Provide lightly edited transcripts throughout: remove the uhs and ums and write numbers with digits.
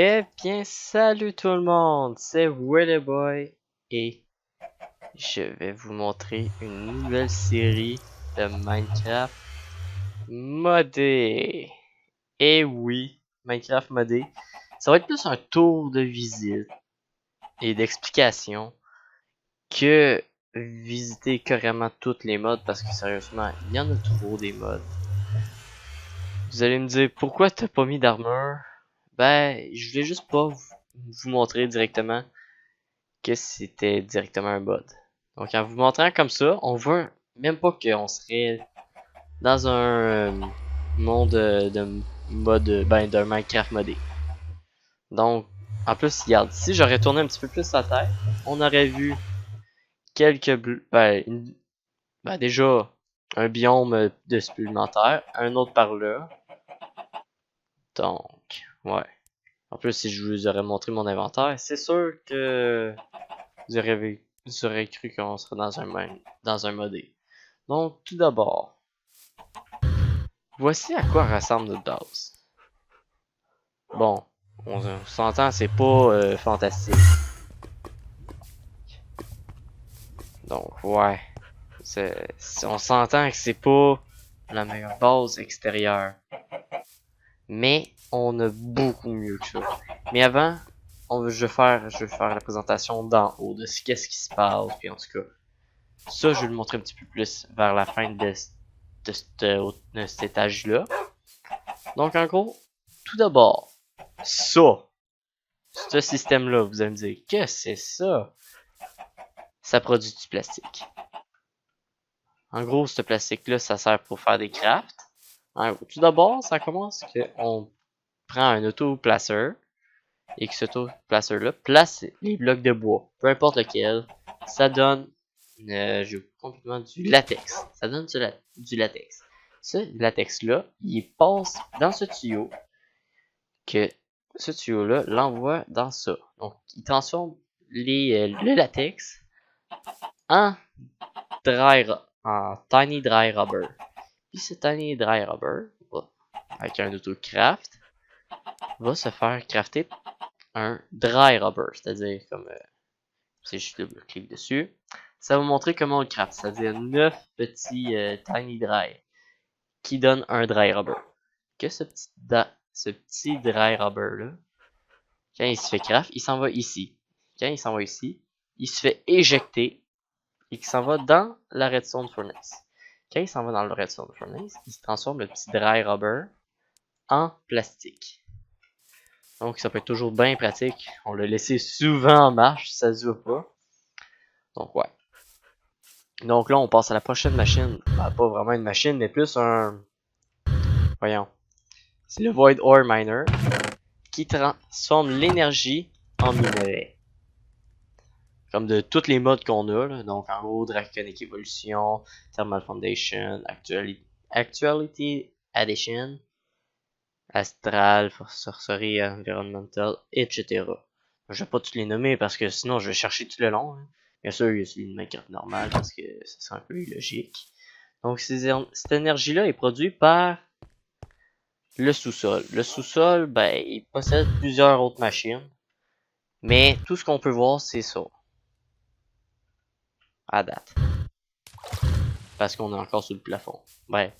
Eh bien, salut tout le monde, c'est Willy Boy et je vais vous montrer une nouvelle série de Minecraft modé. Et oui, Minecraft modé, ça va être plus un tour de visite et d'explication que visiter carrément toutes les modes parce que sérieusement, il y en a trop des modes. Vous allez me dire pourquoi t'as pas mis d'armure? Ben, je voulais juste pas vous montrer directement que c'était directement un mod. Donc en vous montrant comme ça, on voit même pas qu'on serait dans un monde de mode, ben d'un Minecraft modé. Donc en plus, regarde, si j'aurais tourné un petit peu plus la tête, on aurait vu ben déjà un biome de supplémentaire, un autre par là. Donc, ouais. En plus, si je vous aurais montré mon inventaire, c'est sûr que vous aurez cru qu'on serait dans un modé. Donc, tout d'abord, voici à quoi ressemble notre base. Bon, on s'entend, c'est pas fantastique. Donc, ouais. On s'entend que c'est pas la meilleure base extérieure. Mais on a beaucoup mieux que ça. Mais avant, je vais faire la présentation d'en haut, de qu'est-ce qui se passe, puis en tout cas. Ça, je vais le montrer un petit peu plus vers la fin de cet étage-là. Donc, en gros, tout d'abord, ce système-là, vous allez me dire, que c'est ça? Ça produit du plastique. En gros, ce plastique-là, ça sert pour faire des crafts. Tout d'abord, ça commence qu'on prend un auto-placeur et que cet auto-placeur-là place les blocs de bois, peu importe lequel. Ça donne j'ai complètement du latex. Ça donne du latex. Ce latex-là, il passe dans ce tuyau que ce tuyau-là l'envoie dans ça. Donc, il transforme le latex en en tiny dry rubber. Puis ce tiny dry rubber, avec un autocraft, va se faire crafter un dry rubber, c'est-à-dire comme c'est juste le clic dessus. Ça va montrer comment on le craft, c'est-à-dire 9 petits tiny dry qui donnent un dry rubber. Que ce petit dry rubber là, quand il se fait craft, il s'en va ici. Quand il s'en va ici, il se fait éjecter et il s'en va dans la redstone furnace. Quand il s'en va dans le redstone furnace, il se transforme le petit dry rubber en plastique. Donc ça peut être toujours bien pratique. On l'a laissé souvent en marche, ça se voit pas. Donc ouais. Donc là on passe à la prochaine machine. Ben, pas vraiment une machine, mais plus un... Voyons. C'est le Void Ore Miner qui transforme l'énergie en minerai. Comme de toutes les modes qu'on a, là. Donc en gros, Draconic Evolution, Thermal Foundation, Actuality Addition, Astral, Sorcery Environmental, etc. Je vais pas tous les nommer parce que sinon je vais chercher tout le long. Hein. Bien sûr, il y a celui de Minecraft normal parce que ça serait un peu illogique. Donc cette énergie-là est produite par le sous-sol. Le sous-sol, ben, il possède plusieurs autres machines. Mais tout ce qu'on peut voir, c'est ça. À date. Parce qu'on est encore sur le plafond. Ben,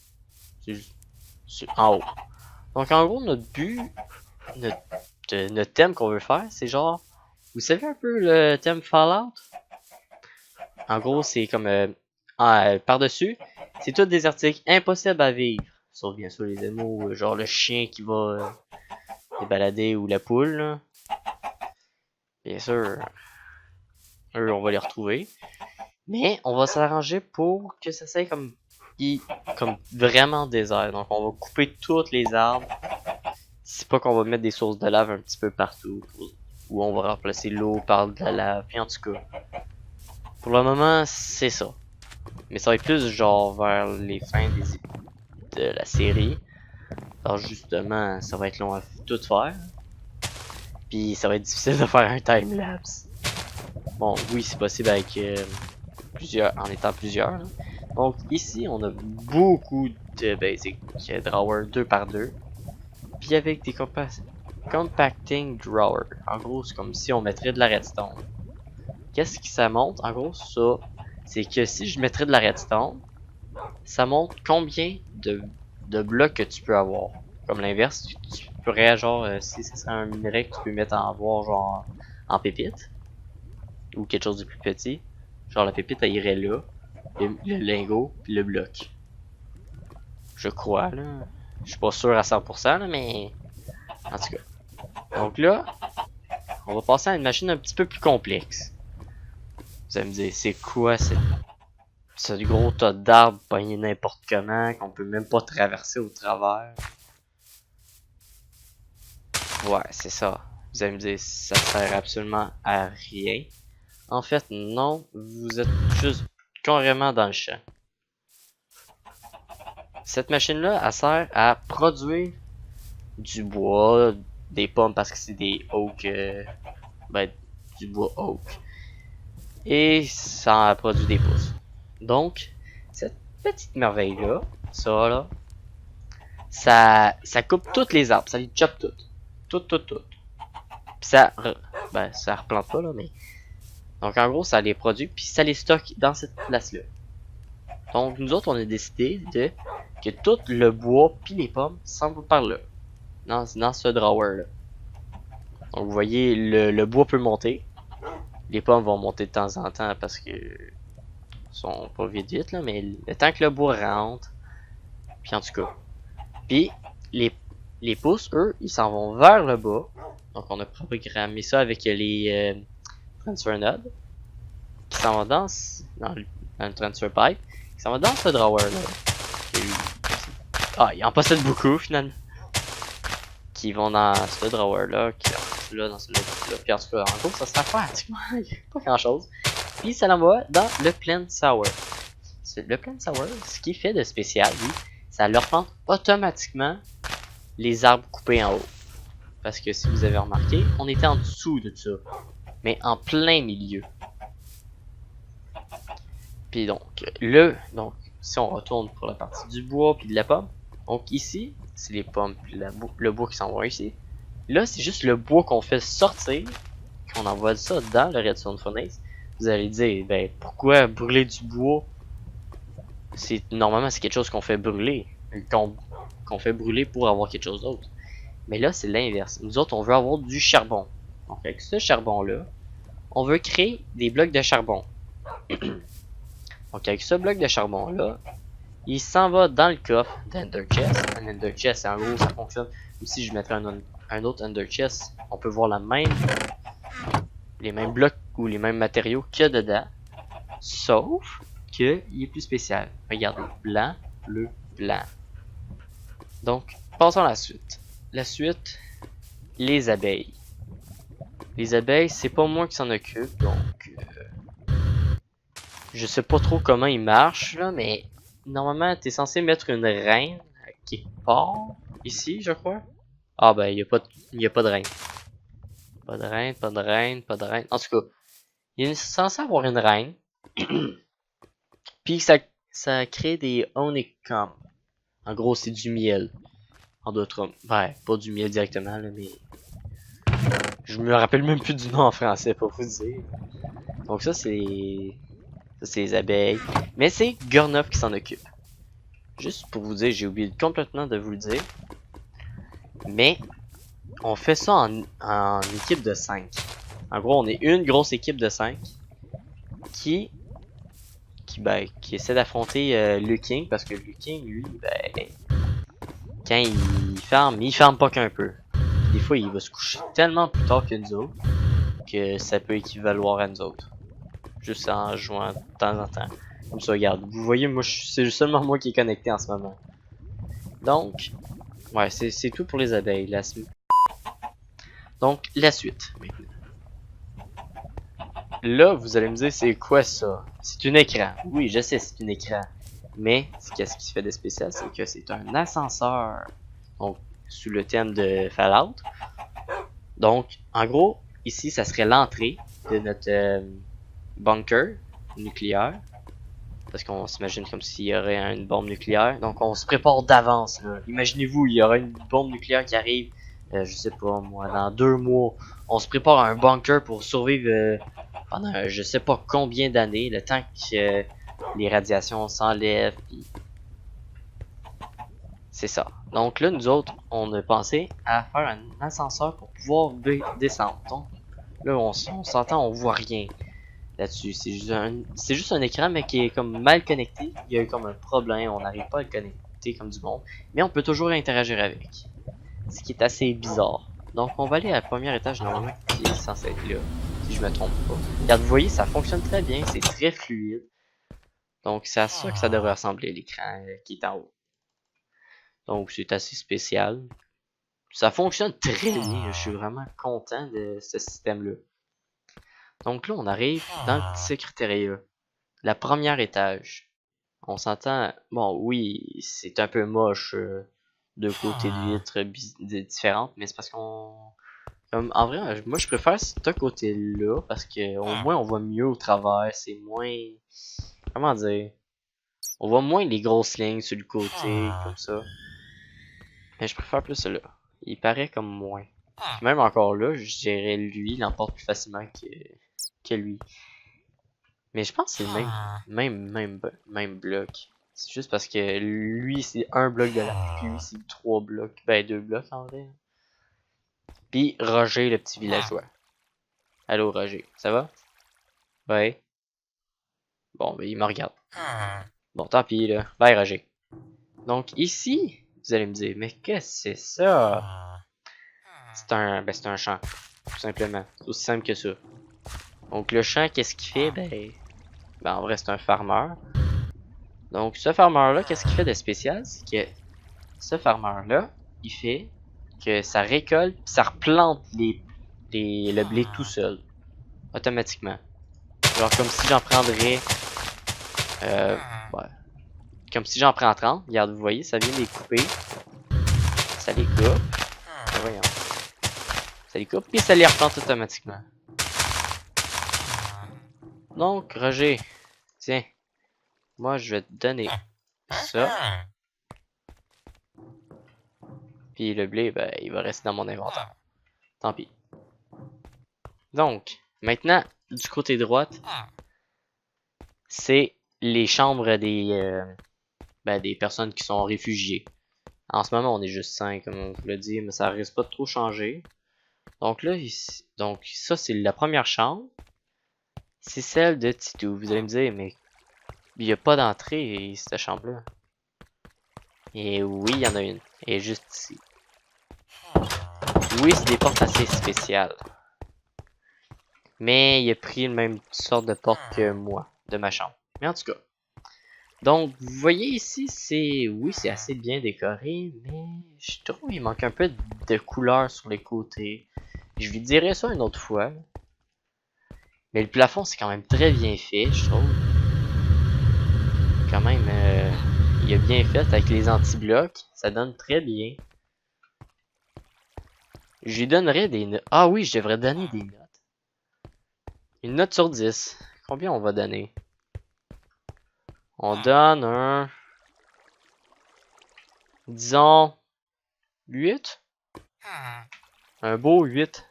c'est en haut. Donc en gros, notre but, notre thème qu'on veut faire, c'est genre... Vous savez un peu le thème Fallout? En gros, c'est comme... par-dessus, c'est tous des articles impossibles à vivre. Sauf bien sûr les animaux, genre le chien qui va les balader ou la poule. Là. Bien sûr, eux, on va les retrouver. Mais on va s'arranger pour que ça soit comme vraiment désert. Donc on va couper toutes les arbres. C'est pas qu'on va mettre des sources de lave un petit peu partout. Ou on va remplacer l'eau par de la lave. Puis en tout cas, pour le moment, c'est ça. Mais ça va être plus genre vers les fins de la série. Alors justement, ça va être long à tout faire. Puis ça va être difficile de faire un time-lapse. Bon, oui, c'est possible avec en étant plusieurs. Là. Donc ici, on a beaucoup de basic drawer 2x2. Puis avec des Compacting Drawer. En gros, c'est comme si on mettrait de la redstone. Qu'est-ce que ça montre? En gros, ça, c'est que si je mettrais de la redstone, ça montre combien de blocs que tu peux avoir. Comme l'inverse, tu pourrais, genre, si ce serait un minerai que tu peux mettre en avoir, genre, en pépite, ou quelque chose de plus petit, genre la pépite, elle irait là, le lingot, puis le bloc. Je crois, là. Je suis pas sûr à 100%, là, mais en tout cas. Donc là, on va passer à une machine un petit peu plus complexe. Vous allez me dire, c'est quoi ce gros tas d'arbres pogné n'importe comment, qu'on peut même pas traverser au travers? Ouais, c'est ça. Vous allez me dire, ça sert absolument à rien. En fait, non, vous êtes juste carrément dans le champ. Cette machine-là, elle sert à produire du bois, des pommes parce que c'est des oak, ben, du bois oak. Et ça produit des pousses. Donc, cette petite merveille-là, ça là, ça coupe toutes les arbres, ça les chope toutes. Toutes. Puis ça, ben, ça replante pas là, mais. Donc en gros, ça les produit, puis ça les stocke dans cette place-là. Donc nous autres, on a décidé de que tout le bois puis les pommes s'en vont par là. Dans ce drawer-là. Donc vous voyez, le bois peut monter. Les pommes vont monter de temps en temps parce que sont pas vite là, mais le temps que le bois rentre, puis en tout cas. Puis les pousses, eux, ils s'en vont vers le bas. Donc on a programmé ça avec les transfer nodes qui s'en vont dans le transfer pipe, qui s'en va dans ce drawer là. Ah, il en possède beaucoup finalement. Qui vont dans ce drawer là, qui sont là, dans celui-là, puis en tout cas, en gros, ça sert à faire, pas grand chose. Puis ça l'envoie dans le Plant Sour. Le Plant Sour, ce qui fait de spécial, lui, ça leur plante automatiquement les arbres coupés en haut. Parce que si vous avez remarqué, on était en dessous de ça, mais en plein milieu. Puis donc, si on retourne pour la partie du bois puis de la pomme, donc ici, c'est les pommes puis le bois qui s'en va ici. Là, c'est juste le bois qu'on fait sortir, qu'on envoie ça dans le redstone furnace. Vous allez dire, ben pourquoi brûler du bois? Normalement c'est quelque chose qu'on fait brûler, qu'on fait brûler pour avoir quelque chose d'autre. Mais là, c'est l'inverse. Nous autres, on veut avoir du charbon. Donc avec ce charbon-là, on veut créer des blocs de charbon. Donc avec ce bloc de charbon-là, il s'en va dans le coffre d'Ender Chest. Un Ender Chest, en gros, ça fonctionne. Si je mettrais un autre Ender Chest, on peut voir les mêmes blocs ou les mêmes matériaux qu'il y a dedans. Sauf qu'il est plus spécial. Regardez, blanc, bleu, blanc. Donc, passons à la suite. La suite, les abeilles. Les abeilles, c'est pas moi qui s'en occupe, donc je sais pas trop comment ils marchent là, mais normalement t'es censé mettre une reine quelque part ici, je crois. Ah ben y a pas de reine. Pas de reine. En tout cas, il est censé avoir une reine. Puis ça crée des honeycombs. En gros, c'est du miel. En d'autres mots, ouais, pas du miel directement là, mais je me rappelle même plus du nom en français pour vous dire. Donc ça c'est les abeilles. Mais c'est Gurnov qui s'en occupe. Juste pour vous dire, j'ai oublié complètement de vous le dire. Mais on fait ça en équipe de 5. En gros, on est une grosse équipe de 5 qui essaie d'affronter Luking, parce que Luking, lui, ben, quand il farme pas qu'un peu. Des fois, il va se coucher tellement plus tard que nous autres que ça peut équivaloir à nous autres. Juste en jouant de temps en temps. Comme ça, regarde. Vous voyez, moi, c'est seulement moi qui est connecté en ce moment. Donc, ouais, c'est tout pour les abeilles. Donc, la suite. Là, vous allez me dire, c'est quoi ça? C'est un écran. Oui, je sais, c'est un écran. Mais, qu'est-ce qui se fait de spécial? C'est que c'est un ascenseur. Donc, sous le thème de Fallout. Donc, en gros, ici, ça serait l'entrée de notre bunker nucléaire. Parce qu'on s'imagine comme s'il y aurait une bombe nucléaire. Donc, on se prépare d'avance. Imaginez-vous, il y aura une bombe nucléaire qui arrive je sais pas moi, dans 2 mois, on se prépare à un bunker pour survivre pendant je sais pas combien d'années, le temps que les radiations s'enlèvent, puis c'est ça. Donc là, nous autres, on a pensé à faire un ascenseur pour pouvoir descendre. Donc là, on s'entend, on voit rien là-dessus. C'est juste un écran, mais qui est comme mal connecté. Il y a eu comme un problème, on n'arrive pas à le connecter comme du monde. Mais on peut toujours interagir avec. Ce qui est assez bizarre. Donc on va aller à le premier étage normalement qui est censé être là. Si je me trompe pas. Regarde, vous voyez, ça fonctionne très bien, c'est très fluide. Donc c'est à ça que ça devrait ressembler l'écran qui est en haut. Donc c'est assez spécial. Ça fonctionne très bien, je suis vraiment content de ce système-là. Donc là, on arrive dans le petit secrétariat. La première étage. On s'entend, bon oui, c'est un peu moche, de côté de vitres différentes, mais c'est parce qu'on... Comme, en vrai, moi je préfère ce côté-là, parce que au moins on voit mieux au travers, c'est moins... Comment dire? On voit moins les grosses lignes sur le côté, comme ça. Mais je préfère plus celui-là. Il paraît comme moins. Puis même encore là, je dirais lui, il l'emporte plus facilement que lui. Mais je pense que c'est le même bloc. C'est juste parce que lui, c'est un bloc de là, puis lui, c'est 3 blocs. Ben, 2 blocs en vrai. Puis Roger, le petit villageois. Allô, Roger, ça va? Ouais. Bon, ben, il me regarde. Bon, tant pis, là. Bye, Roger. Donc, ici, vous allez me dire, mais qu'est-ce que c'est ça? C'est un champ. Tout simplement. C'est aussi simple que ça. Donc, le champ, qu'est-ce qu'il fait? Ben, en vrai, c'est un farmer. Donc, ce farmer-là, qu'est-ce qu'il fait de spécial? C'est que ce farmer-là, il fait que ça récolte, pis ça replante le blé tout seul. Automatiquement. Genre, comme si j'en prendrais... ouais. Comme si j'en prends 30. Regarde, vous voyez, ça vient les couper. Ça les coupe. Voyons. Ça les coupe, puis ça les replante automatiquement. Donc, Roger, tiens. Moi, je vais te donner ça. Puis le blé, ben, il va rester dans mon inventaire. Tant pis. Donc, maintenant, du côté droite, c'est les chambres des personnes qui sont réfugiées. En ce moment, on est juste 5, comme on vous l'a dit, mais ça risque pas de trop changer. Donc là, ici, donc ça, c'est la première chambre. C'est celle de Titou. Vous allez me dire, mais il n'y a pas d'entrée, cette chambre-là. Et oui, il y en a une. Elle est juste ici. Oui, c'est des portes assez spéciales. Mais il a pris la même sorte de porte que moi, de ma chambre. Mais en tout cas. Donc, vous voyez ici, oui, c'est assez bien décoré, mais je trouve qu'il manque un peu de couleur sur les côtés. Je lui dirai ça une autre fois. Mais le plafond, c'est quand même très bien fait, je trouve. Quand même, il est bien fait avec les anti-blocs. Ça donne très bien. Je lui donnerais des notes. Ah oui, je devrais donner des notes. Une note sur 10. Combien on va donner? On donne un... Disons... 8? Un beau 8.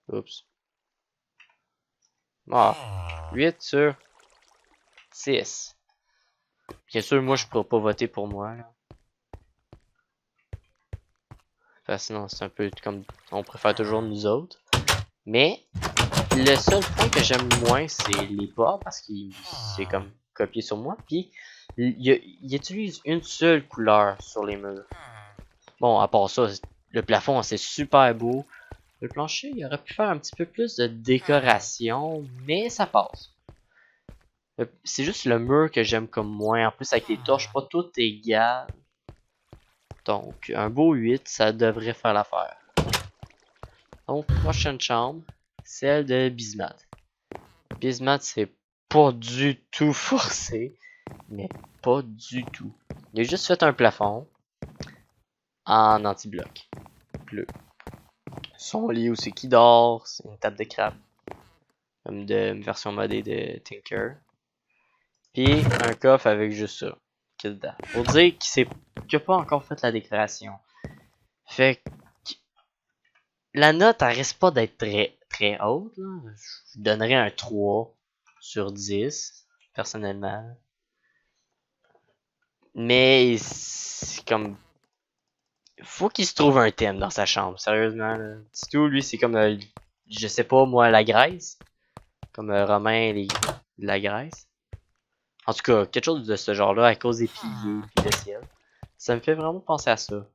Oups. Ah, 8 sur 6. Bien sûr, moi, je pourrais pas voter pour moi, là. Parce que sinon, c'est un peu comme... On préfère toujours nous autres. Mais, le seul point que j'aime moins, c'est les ports, parce que c'est comme copié sur moi. Puis, il utilise une seule couleur sur les murs. Bon, à part ça, le plafond, c'est super beau. Le plancher, il aurait pu faire un petit peu plus de décoration, mais ça passe. C'est juste le mur que j'aime comme moins. En plus, avec les torches, pas toutes égales. Donc, un beau 8, ça devrait faire l'affaire. Donc, prochaine chambre, celle de Bismat. Bismat, c'est pas du tout forcé, mais pas du tout. Il a juste fait un plafond en anti-bloc bleu. Son lit aussi qui dort, c'est une table de crabe, comme de version modée de Tinker. Puis un coffre avec juste ça, qui est dedans. Pour dire qu'il n'a pas encore fait la décoration. Fait la note, elle risque pas d'être très haute, là. Je donnerais un 3 sur 10, personnellement. Mais, c'est comme... Faut qu'il se trouve un thème dans sa chambre, sérieusement, là. Tout, lui, c'est comme, je sais pas, moi, la Grèce. Comme Romain, la Grèce. En tout cas, quelque chose de ce genre-là, à cause des piliers et le ciel. Ça me fait vraiment penser à ça.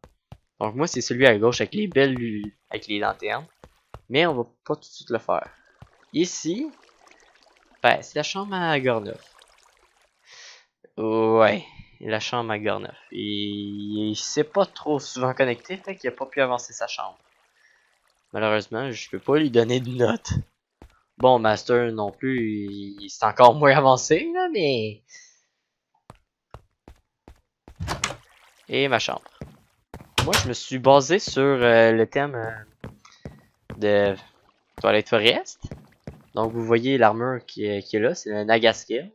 Donc moi, c'est celui à gauche avec les belles avec les lanternes. Mais on va pas tout de suite le faire. Ici, ben, c'est la chambre à Gorneuf. Ouais, la chambre à Gorneuf. Et il s'est pas trop souvent connecté, fait qu'il a pas pu avancer sa chambre. Malheureusement, je peux pas lui donner de note. Bon, Master non plus, c'est encore moins avancé, là, mais... Et ma chambre. Moi, je me suis basé sur le thème de Twilight Forest. Donc, vous voyez l'armure qui est là, c'est le Naga Skill.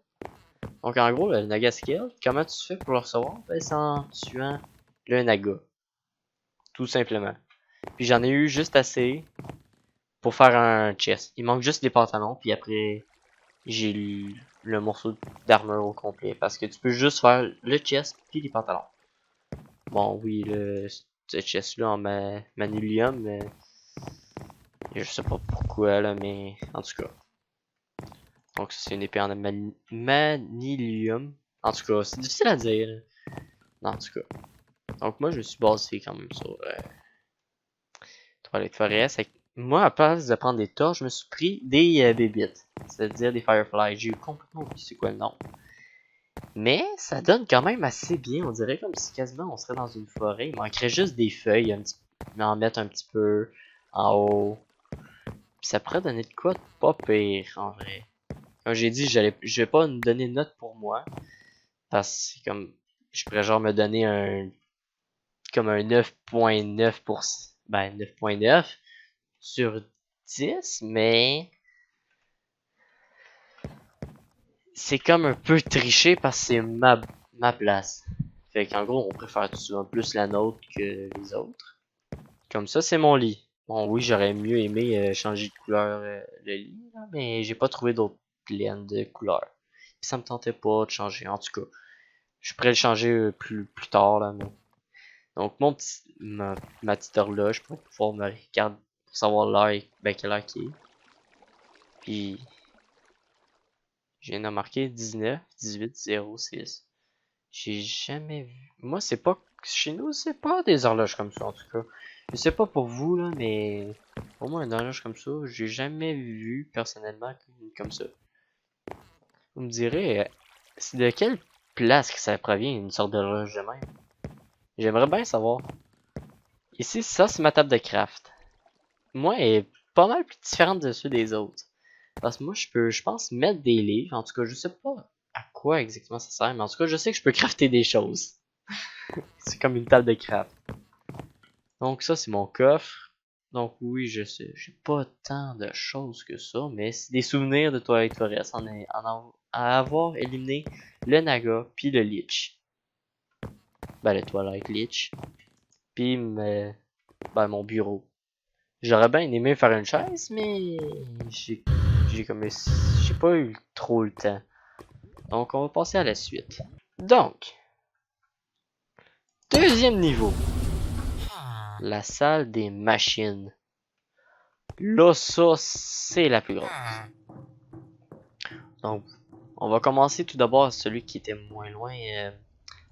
Donc, en gros, le Naga Skill, comment tu fais pour le recevoir? Ben, c'est en tuant le Naga. Tout simplement. Puis, j'en ai eu juste assez pour faire un chest. Il manque juste les pantalons, puis après, j'ai eu le morceau d'armure au complet. Parce que tu peux juste faire le chest, puis les pantalons. Bon, oui, ce chest-là en manulium, mais... Je sais pas pourquoi, là, mais... En tout cas. Donc, c'est une épée en manilium. En tout cas, c'est difficile à dire. Là. Non, en tout cas. Donc, moi, je me suis basé quand même sur Toilette Forest. Moi, à place de prendre des torches, je me suis pris des bébites. C'est-à-dire des Fireflies. J'ai eu complètement oublié c'est quoi le nom. Mais, ça donne quand même assez bien. On dirait comme si quasiment on serait dans une forêt. Il manquerait juste des feuilles, en mettre un petit peu en haut. Puis ça pourrait donner de quoi de pas pire, en vrai. Comme j'ai dit, je vais pas me donner une note pour moi. Parce que comme je pourrais genre me donner comme un 9.9 pour ben 9.9 sur 10, mais c'est comme un peu triché parce que c'est ma place. Fait qu'en gros, on préfère souvent plus la nôtre que les autres. Comme ça, c'est mon lit. Bon, oui, j'aurais mieux aimé changer de couleur le lit, là, mais j'ai pas trouvé d'autres laines de couleur. Puis ça me tentait pas de changer, en tout cas. Je pourrais le changer plus tard, là, mais... Donc, ma petite horloge pour pouvoir me regarder, pour savoir l'heure, ben, quelle heure qui est. Puis, je viens de marquer 19, 18, 0, 6. J'ai jamais vu. Moi, c'est pas. Chez nous, c'est pas des horloges comme ça, en tout cas. Je sais pas pour vous, là, mais. Pour moi, une horloge comme ça, j'ai jamais vu personnellement comme ça. Vous me direz, c'est de quelle place que ça provient, une sorte d'horloge de même? J'aimerais bien savoir. Ici, ça, c'est ma table de craft. Moi, elle est pas mal plus différente de ceux des autres. Parce que moi, je pense, mettre des livres. En tout cas, je sais pas à quoi exactement ça sert, mais en tout cas, je sais que je peux crafter des choses. C'est comme une table de craft. Donc ça, c'est mon coffre. Donc oui, je sais, j'ai pas tant de choses que ça, mais c'est des souvenirs de Twilight Forest à avoir éliminé le Naga puis le Lich. Ben, le Twilight Lich. Puis ben, mon bureau. J'aurais bien aimé faire une chaise, mais j'ai pas eu trop le temps. Donc on va passer à la suite. Donc, deuxième niveau. La salle des machines. Là, ça, c'est la plus grosse. Donc, on va commencer tout d'abord à celui qui était moins loin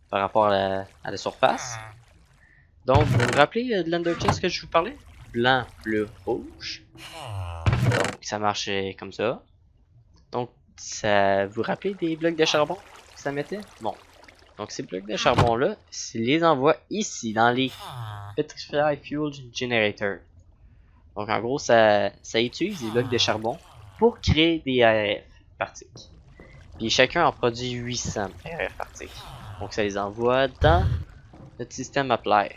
par rapport à la surface. Donc, vous vous rappelez de l'Underchest que je vous parlais? Blanc, bleu, rouge. Donc, ça marchait comme ça. Donc, ça vous rappelez des blocs de charbon que ça mettait? Bon. Donc, ces blocs de charbon-là, c'est les envoie ici, dans les Petrified Fuel Generator. Donc, en gros, ça utilise les blocs de charbon pour créer des ARF partiques. Puis, chacun en produit 800 ARF partiques. Donc, ça les envoie dans notre système Apply.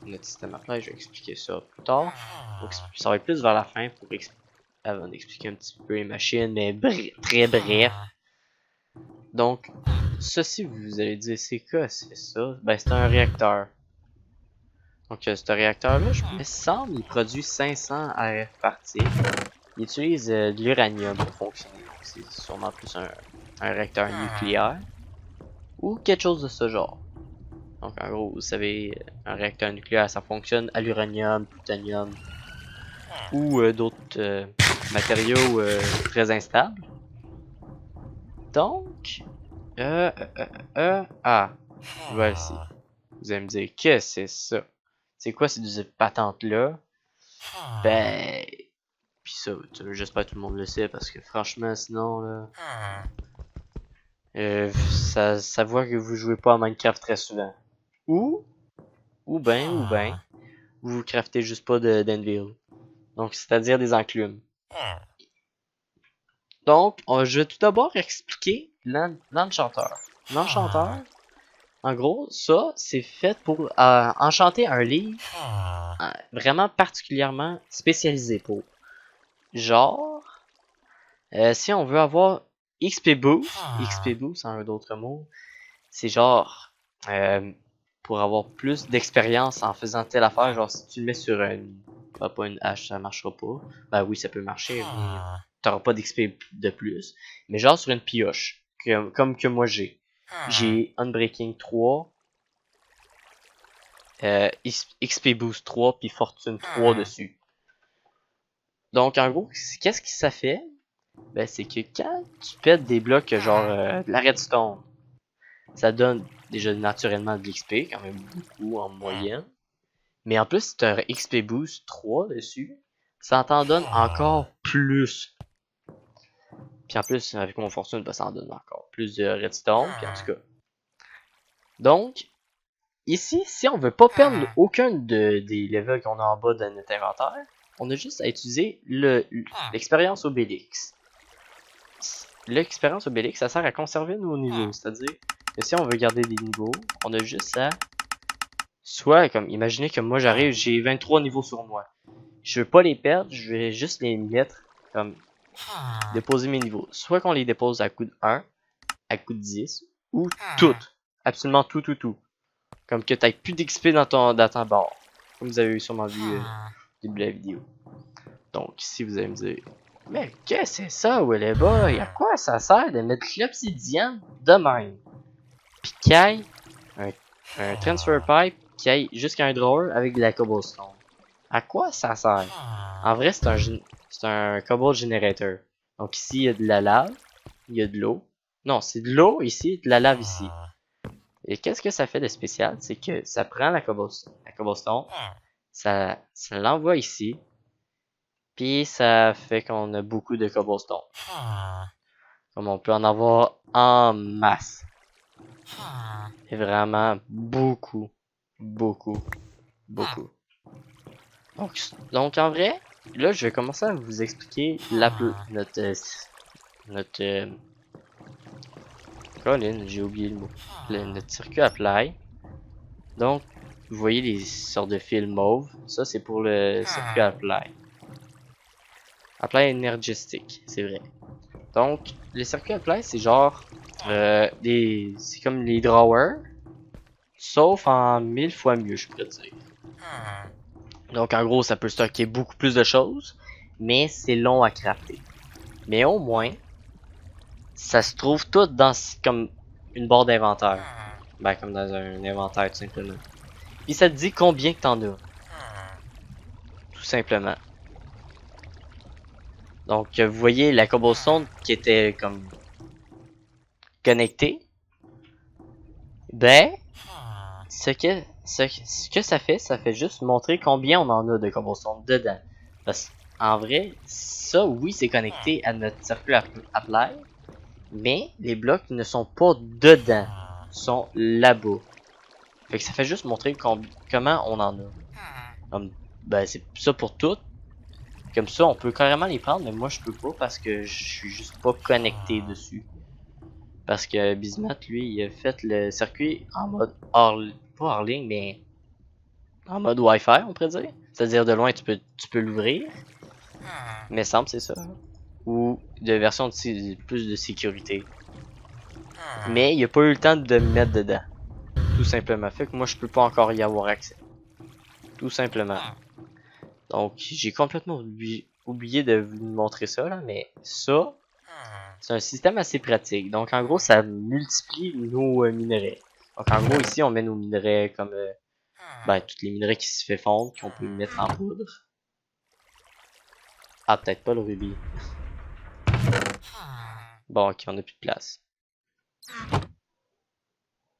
Notre système Apply, je vais expliquer ça plus tard. Donc, ça va être plus vers la fin avant d'expliquer un petit peu les machines, mais très bref. Donc, ceci, vous allez dire, c'est quoi, c'est ça? Ben, c'est un réacteur. Donc, ce réacteur-là, je me semble, il produit 500 AF particles. Il utilise de l'uranium pour fonctionner. Donc, c'est sûrement plus un réacteur nucléaire. Ou quelque chose de ce genre. Donc, en gros, vous savez, un réacteur nucléaire, ça fonctionne à l'uranium, plutonium, ou d'autres matériaux très instables. Donc, voici. Vous allez me dire, qu'est-ce que c'est ça? C'est quoi cette patente-là? Ben, pis ça, j'espère que tout le monde le sait, parce que franchement, sinon, là, ça voit que vous jouez pas à Minecraft très souvent. Ou ben, vous craftez juste pas d'anvil. Donc, c'est-à-dire des enclumes. Donc, je vais tout d'abord expliquer l'enchanteur. L'enchanteur, en gros, ça, c'est fait pour enchanter un livre vraiment particulièrement spécialisé pour. Genre, si on veut avoir XP Boost en d'autres mots, c'est genre pour avoir plus d'expérience en faisant telle affaire, genre si tu le mets sur pas une hache, ça marchera pas. Ben oui, ça peut marcher, mais t'auras pas d'XP de plus. Mais genre sur une pioche, comme que moi j'ai. J'ai Unbreaking 3, XP Boost 3, puis Fortune 3 dessus. Donc en gros, qu'est-ce que ça fait? Ben c'est que quand tu pètes des blocs genre de la redstone, ça donne déjà naturellement de l'XP, quand même beaucoup en moyenne. Mais en plus, si tu as un XP Boost 3 dessus, ça t'en donne encore plus. Puis en plus, avec mon fortune, ben, ça en donne encore plus de redstone. Puis en tout cas. Donc, ici, si on veut pas perdre aucun des levels qu'on a en bas de notre inventaire, on a juste à utiliser l'expérience Obélix. L'expérience Obélix, ça sert à conserver nos niveaux. C'est-à-dire que si on veut garder des niveaux, on a juste à... Soit, comme, imaginez que moi j'arrive, j'ai 23 niveaux sur moi. Je veux pas les perdre, je vais juste les mettre comme déposer mes niveaux. Soit qu'on les dépose à coup de 1, à coup de 10, ou toutes. Absolument tout. Comme que t'aies plus d'XP dans ton barre. Comme vous avez sûrement vu au début de la vidéo. Donc ici vous allez me dire, mais qu'est-ce que c'est ça, Willy Boy? À quoi ça sert de mettre l'obsidienne de même? Pis qu'il y ait un transfer pipe qui aille jusqu'à un drawer avec de la cobblestone. À quoi ça sert? En vrai, c'est un cobble generator. Donc ici, il y a de la lave, il y a de l'eau. Non, c'est de l'eau ici, de la lave ici. Et qu'est-ce que ça fait de spécial? C'est que ça prend la cobblestone, ça l'envoie ici, puis ça fait qu'on a beaucoup de cobblestone. Comme on peut en avoir en masse. Et vraiment beaucoup. Donc en vrai, là je vais commencer à vous expliquer notre Colin, j'ai oublié le mot. Notre circuit apply. Donc, vous voyez les sortes de fils mauve. Ça c'est pour le circuit apply. Apply énergistique, c'est vrai. Donc, le circuit apply c'est genre c'est comme les drawers, sauf en 1000 fois mieux, je pourrais dire. Donc en gros, ça peut stocker beaucoup plus de choses, mais c'est long à crafter. Mais au moins, ça se trouve tout dans comme une barre d'inventaire. Ben comme dans un inventaire tout simplement. Puis ça te dit combien que t'en as. Tout simplement. Donc vous voyez la cobblestone qui était comme connectée. Ben, ce que ça fait juste montrer combien on en a de cobblestone dedans. Parce qu'en vrai, ça oui c'est connecté à notre circuit apply. Mais les blocs ne sont pas dedans, sont là-bas. Fait que ça fait juste montrer comment on en a. Ben c'est ça pour tout. Comme ça, on peut carrément les prendre, mais moi je peux pas parce que je suis juste pas connecté dessus. Parce que Bismuth, lui, il a fait le circuit en mode pas hors ligne, mais en mode Wi-Fi, on pourrait dire. C'est-à-dire de loin, tu peux l'ouvrir. Mais semble c'est ça. Ou de version de plus de sécurité. Mais il a pas eu le temps de me mettre dedans. Tout simplement. Fait que moi je peux pas encore y avoir accès. Tout simplement. Donc, j'ai complètement oublié de vous montrer ça, là, mais ça, c'est un système assez pratique. Donc, en gros, ça multiplie nos minerais. Donc, en gros, ici, on met nos minerais comme ben, tous les minerais qui se fait fondre, qu'on peut mettre en poudre. Ah, peut-être pas le rubis. Bon, ok, on a plus de place.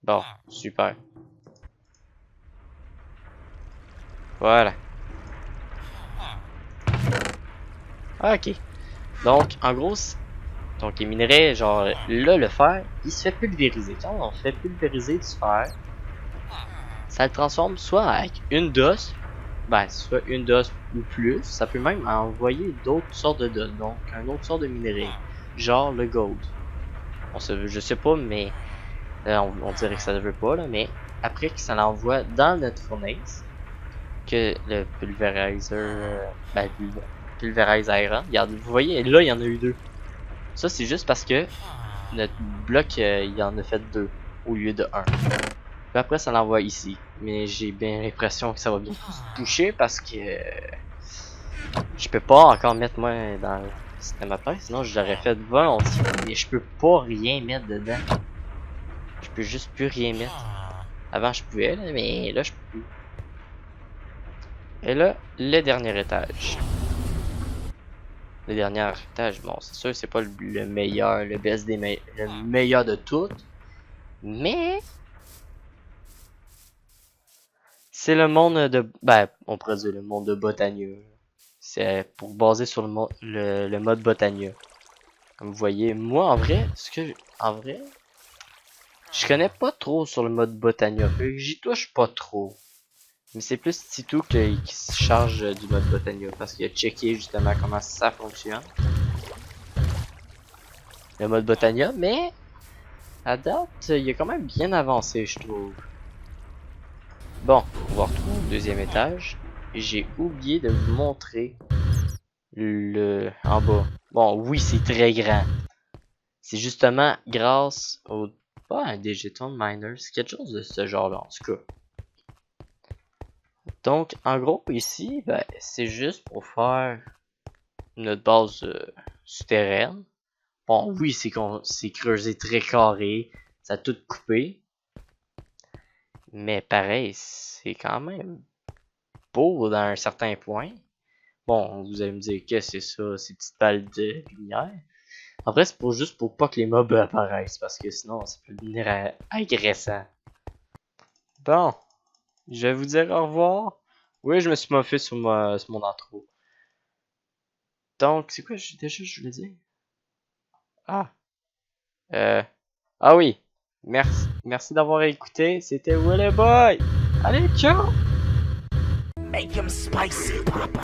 Bon, super. Voilà. Ok. Donc, en gros, donc les minerais, genre là, le fer, il se fait pulvériser. Quand on fait pulvériser du fer, ça le transforme soit avec une dose, ben, soit une dose ou plus. Ça peut même envoyer d'autres sortes de doses, donc un autre sort de minerai, genre le gold. Je sais pas, mais on dirait que ça ne veut pas, là, mais après que ça l'envoie dans notre fournaise, que le pulvérizer, ben, pulvérise iron. Regarde, vous voyez, là, il y en a eu deux. Ça, c'est juste parce que notre bloc, il en a fait deux au lieu de un. Puis après, ça l'envoie ici. Mais j'ai bien l'impression que ça va bien se toucher parce que je peux pas encore mettre moi dans le système à pain. Sinon, je l'aurais fait volontiers. Mais je peux pas rien mettre dedans. Je peux juste plus rien mettre. Avant, je pouvais, là, mais là, je peux plus. Et là, le dernier étage. Le dernier étage, bon, c'est sûr, c'est pas le meilleur, le best des le meilleur de toutes. Mais c'est le monde de, ben, on pourrait dire le monde de Botania. C'est pour baser sur le mode Botania. Comme vous voyez, moi en vrai, je connais pas trop sur le mode Botania. J'y touche pas trop. Mais c'est plus Titou qui se charge du mode Botania parce qu'il a checké justement comment ça fonctionne. Le mode Botania, mais à date, il a quand même bien avancé, je trouve. Bon, on va retrouver au deuxième étage. J'ai oublié de vous montrer le en bas. Bon, oui, c'est très grand. C'est justement grâce au pas un digital miner, c'est quelque chose de ce genre-là en tout cas. Donc, en gros, ici, ben, c'est juste pour faire notre base souterraine. Bon, oui, c'est creusé très carré, ça a tout coupé. Mais pareil, c'est quand même beau dans un certain point. Bon, vous allez me dire que c'est ça, ces petites balles de lumière. Après, c'est juste pour pas que les mobs apparaissent, parce que sinon, ça peut devenir agressant. Bon, je vais vous dire au revoir. Oui, je me suis moffé sur mon intro. Donc, c'est quoi déjà je voulais dire? Ah, ah oui. Merci d'avoir écouté. C'était Willy Boy. Allez, ciao! Make him spicy, Papa.